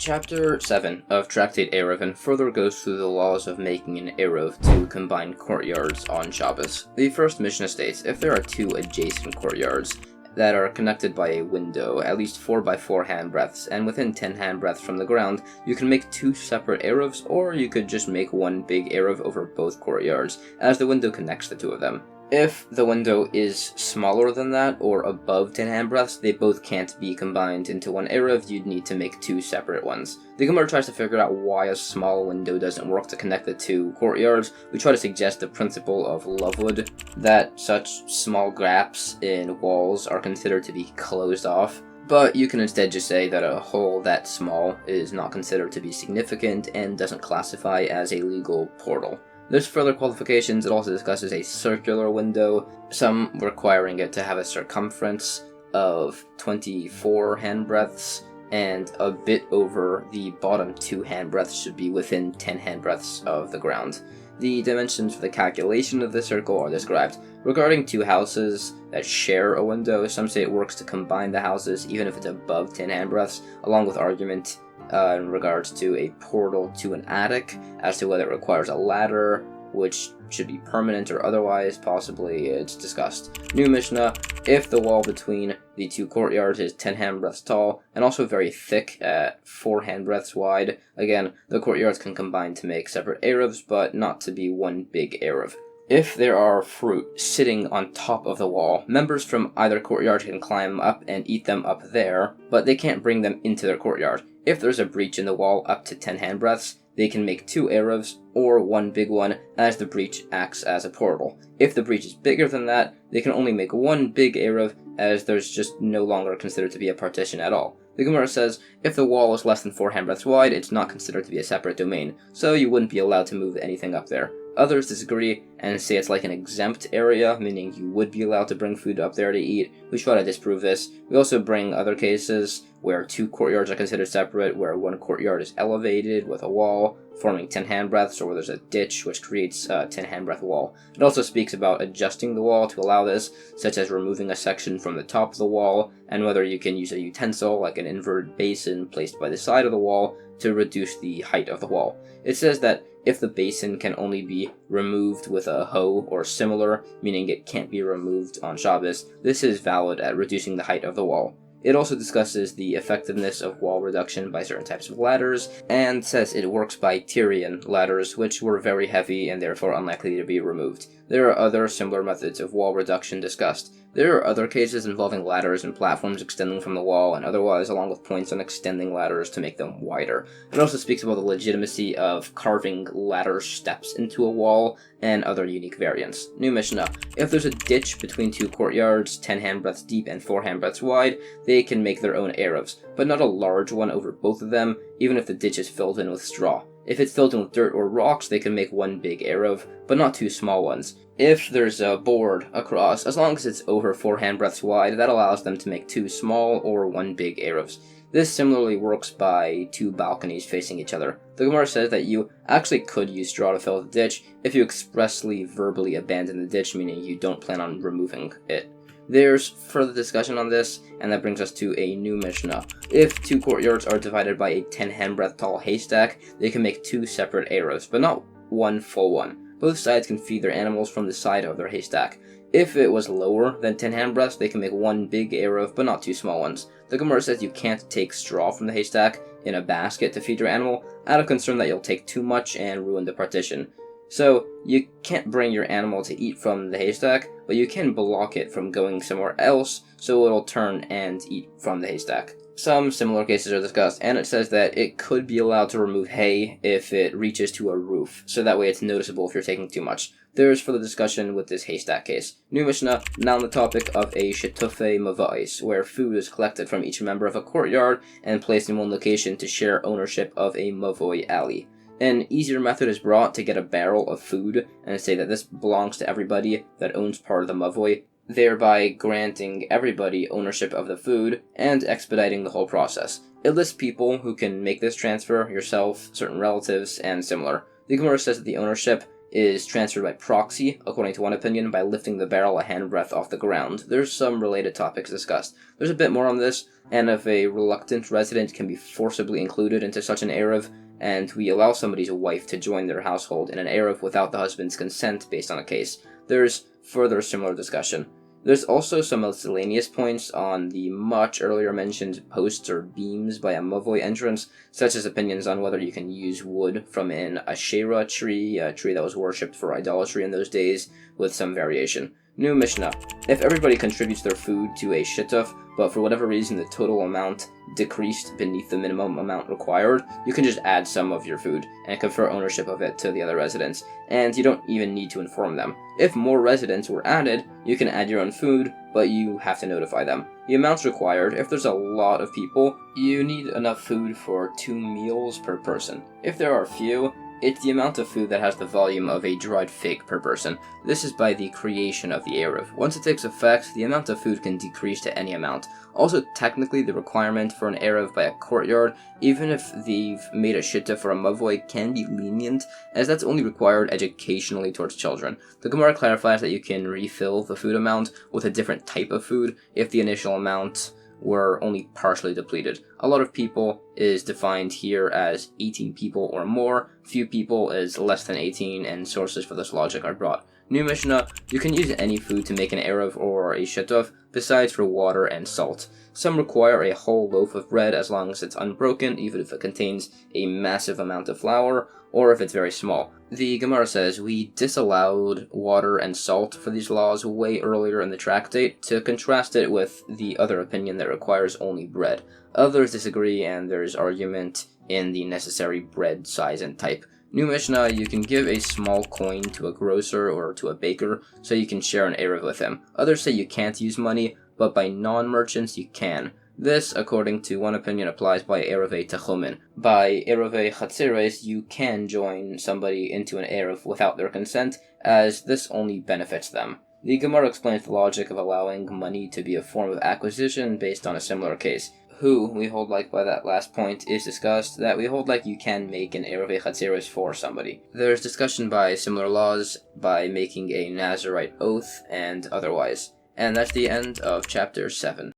Chapter 7 of Tractate Eruvin further goes through the laws of making an Eruv to combine courtyards on Shabbos. The first Mishnah states, if there are two adjacent courtyards that are connected by a window, at least 4 by 4 handbreadths, and within 10 handbreadths from the ground, you can make two separate Eruvs, or you could just make one big Eruv over both courtyards, as the window connects the two of them. If the window is smaller than that, or above 10 handbreadths, they both can't be combined into one Eruv. You'd need to make two separate ones. The Gemara tries to figure out why a small window doesn't work to connect the two courtyards. We try to suggest the principle of lovewood, that such small gaps in walls are considered to be closed off. But you can instead just say that a hole that small is not considered to be significant and doesn't classify as a legal portal. There's further qualifications. It also discusses a circular window, some requiring it to have a circumference of 24 handbreadths, and a bit over the bottom 2 handbreadths should be within 10 handbreadths of the ground. The dimensions for the calculation of the circle are described. Regarding two houses that share a window, some say it works to combine the houses even if it's above 10 handbreadths, along with argument in regards to a portal to an attic, as to whether it requires a ladder, which should be permanent or otherwise, possibly it's discussed. New Mishnah, if the wall between the two courtyards is 10 handbreadths tall, and also very thick at 4 handbreadths wide, again, the courtyards can combine to make separate Eruvs, but not to be one big Eruv. If there are fruit sitting on top of the wall, members from either courtyard can climb up and eat them up there, but they can't bring them into their courtyard. If there's a breach in the wall up to 10 handbreadths, they can make 2 Eruvs, or one big one, as the breach acts as a portal. If the breach is bigger than that, they can only make one big Eruv, as there's just no longer considered to be a partition at all. The Gemara says, if the wall is less than 4 handbreadths wide, it's not considered to be a separate domain, so you wouldn't be allowed to move anything up there. Others disagree and say it's like an exempt area, meaning you would be allowed to bring food up there to eat. We try to disprove this. We also bring other cases where 2 courtyards are considered separate, where one courtyard is elevated with a wall, forming 10 handbreadths, or where there's a ditch which creates a 10 handbreadth wall. It also speaks about adjusting the wall to allow this, such as removing a section from the top of the wall, and whether you can use a utensil like an inverted basin placed by the side of the wall to reduce the height of the wall. It says that if the basin can only be removed with a hoe or similar, meaning it can't be removed on Shabbos, this is valid at reducing the height of the wall. It also discusses the effectiveness of wall reduction by certain types of ladders, and says it works by Tyrian ladders, which were very heavy and therefore unlikely to be removed. There are other similar methods of wall reduction discussed. There are other cases involving ladders and platforms extending from the wall and otherwise, along with points on extending ladders to make them wider. It also speaks about the legitimacy of carving ladder steps into a wall and other unique variants. New Mishnah, if there's a ditch between 2 courtyards, 10 handbreadths deep and 4 handbreadths wide, they can make their own Eruvs, but not a large one over both of them, even if the ditch is filled in with straw. If it's filled in with dirt or rocks, they can make one big Eruv, but not 2 small ones. If there's a board across, as long as it's over 4 handbreadths wide, that allows them to make 2 small or 1 big Eruvs. This similarly works by 2 balconies facing each other. The Gemara says that you actually could use straw to fill the ditch if you expressly verbally abandon the ditch, meaning you don't plan on removing it. There's further discussion on this, and that brings us to a new Mishnah. If 2 courtyards are divided by a 10 handbreadth tall haystack, they can make 2 separate Eruvs, but not one full one. Both sides can feed their animals from the side of their haystack. If it was lower than 10 handbreadths, they can make one big Eruv, but not 2 small ones. The Gemara says you can't take straw from the haystack in a basket to feed your animal, out of concern that you'll take too much and ruin the partition. So, you can't bring your animal to eat from the haystack, but you can block it from going somewhere else, so it'll turn and eat from the haystack. Some similar cases are discussed, and it says that it could be allowed to remove hay if it reaches to a roof, so that way it's noticeable if you're taking too much. There's further discussion with this haystack case. New Mishnah, now on the topic of a shetufei mavais, where food is collected from each member of a courtyard and placed in one location to share ownership of a mavoi alley. An easier method is brought to get a barrel of food and say that this belongs to everybody that owns part of the mavoi, thereby granting everybody ownership of the food and expediting the whole process. It lists people who can make this transfer, yourself, certain relatives, and similar. The Gemara says that the ownership is transferred by proxy, according to one opinion, by lifting the barrel a handbreadth off the ground. There's some related topics discussed. There's a bit more on this, and if a reluctant resident can be forcibly included into such an Eruv, and we allow somebody's wife to join their household in an Eruv without the husband's consent based on a case, there's further similar discussion. There's also some miscellaneous points on the much earlier mentioned posts or beams by a Mavoi entrance, such as opinions on whether you can use wood from an Asherah tree, a tree that was worshipped for idolatry in those days, with some variation. New Mishnah. If everybody contributes their food to a shittuf, but for whatever reason the total amount decreased beneath the minimum amount required, you can just add some of your food and confer ownership of it to the other residents, and you don't even need to inform them. If more residents were added, you can add your own food, but you have to notify them. The amounts required: if there's a lot of people, you need enough food for 2 meals per person. If there are few, it's the amount of food that has the volume of a dried fig per person. This is by the creation of the Eruv. Once it takes effect, the amount of food can decrease to any amount. Also, technically, the requirement for an Eruv by a courtyard, even if they've made a shitta for a mavoi, can be lenient, as that's only required educationally towards children. The Gemara clarifies that you can refill the food amount with a different type of food if the initial amount were only partially depleted. A lot of people is defined here as 18 people or more, few people is less than 18, and sources for this logic are brought. New Mishnah, you can use any food to make an eruv or a shituf, besides for water and salt. Some require a whole loaf of bread as long as it's unbroken, even if it contains a massive amount of flour, or if it's very small. The Gemara says, we disallowed water and salt for these laws way earlier in the Tractate to contrast it with the other opinion that requires only bread. Others disagree, and there's argument in the necessary bread size and type. New Mishnah, you can give a small coin to a grocer or to a baker so you can share an eruv with him. Others say you can't use money, but by non-merchants you can. This, according to one opinion, applies by Eruvei Techumin. By Eruvei Chatzeres, you can join somebody into an Eruv without their consent, as this only benefits them. The Gemara explains the logic of allowing money to be a form of acquisition based on a similar case. Who we hold like by that last point is discussed, that we hold like you can make an Eruvei Chatzeres for somebody. There's discussion by similar laws, by making a Nazirite oath, and otherwise. And that's the end of chapter 7.